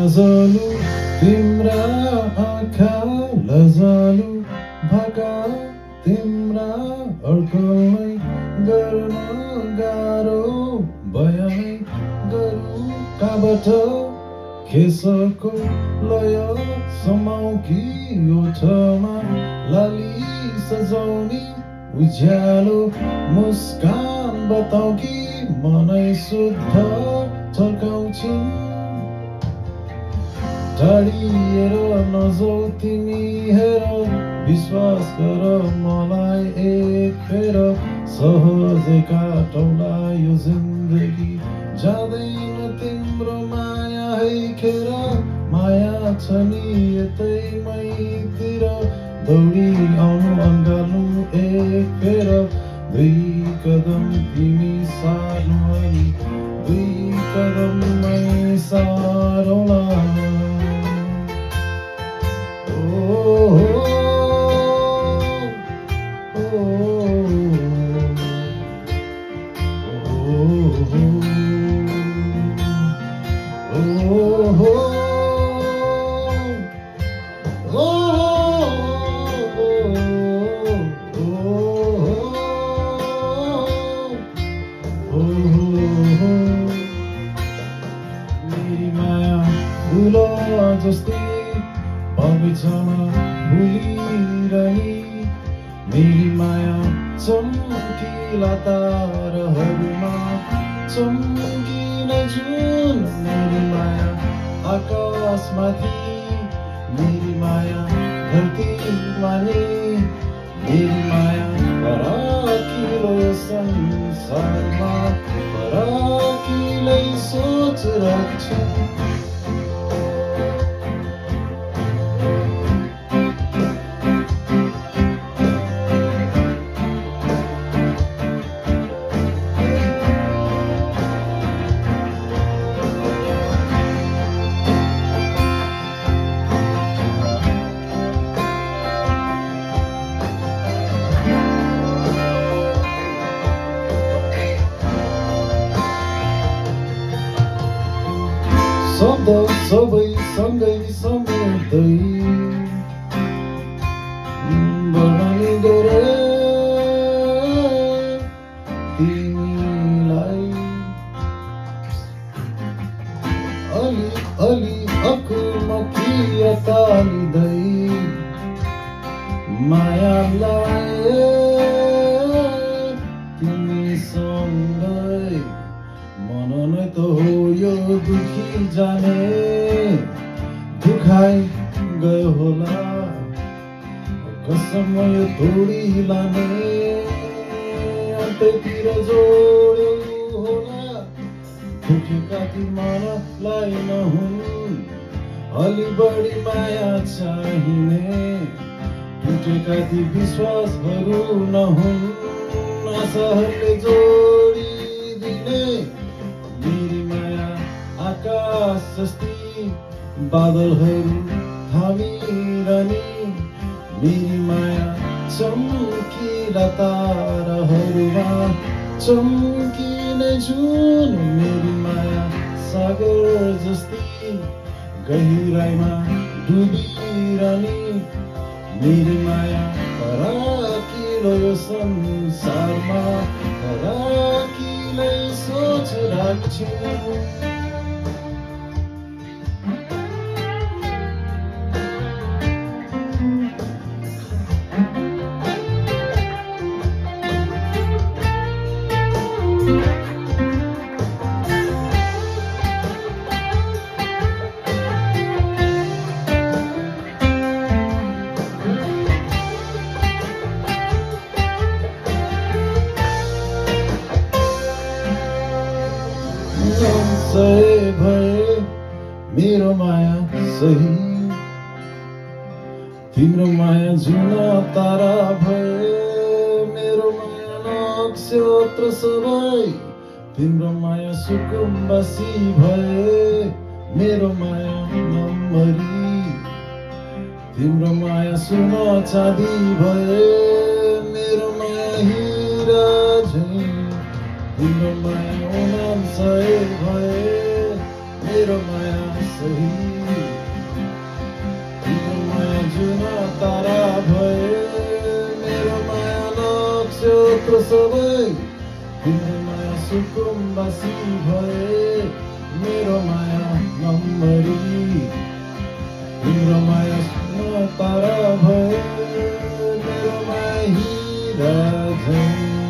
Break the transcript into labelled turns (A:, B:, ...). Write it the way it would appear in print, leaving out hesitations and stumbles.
A: लजालु तिम्रा आँखा लजालु भाका तिम्रा अड्कलमै गर्न गाह्रो बयानै गरौँ कहाँबाट केशको लय समाउ कि ओठमा लाली सजाउने उज्यालो मुस्कान बताऊ कि मनै शुद्ध झल्काउँछिन् टाढिएर नजाऊ तिमी हेर विश्वास गर मलाई एक फेर सहजै काटौँला यो जिन्दगी जाँदैन तिम्रो माया है खेर माया छ नि यतै मैतिर दौडी आउनु अँगाल्नु एक फेर दुई कदम तिमी सार्नु अनि दुई कदममै सारौँला मेरी माया फुल जस्तै बगैँचामा फुलिरहने मेरी माया चम्किला ताराहरूमा चम्किन जुन मेरी माया आकाशमाथि मेरी माया धरतीमा नि मेरी माया फराकिलो यो संसारमा फराकिलै सोच राख्छ शब्द सबै सँगै समेट्दै वर्णन गरे तिमीलाई अलि अलि अकुमकी अतालिँदै मायालाई तिमीसँगै मन नै त हो यो दुखी जाने दुखाइ गयो होला कसम यो तोडी लाने अन्ततिर जोड्यो होला दुखेका ती मनलाई नहुन् अलि बढी माया चाहिने टुटेका ती विश्वासहरू नहुन् आशाहरूले जोडिदिने मेरी माया आकाश जस्ती बादलहरू थामिरहने मेरी माया चम्किला ताराहरूमा चम्किने जुन मेरी माया सागर जस्ती गहिराइमा डुबिरहने मेरी माया फराकिलो यो संसारमा फराकिलै सोच राख्छु सही भए मेरो माया सही तिम्रो माया जुन तारा भए मेरो माया नक्षत्र सबै तिम्रो माया सुकुम्बासी भए मेरो माया नम्बरी तिम्रो माया सुन चाँदी भए मेरो माया हिरा झैँ तिम्रो माया सही भए मेरो माया सही तिम्रो माया जुन तारा भए मेरो माया नक्षत्र सबै तिम्रो माया सुकुम्बासी भए मेरो माया नम्बरी तिम्रो माया सुन तारा भए मेरो माया हिरा झैँ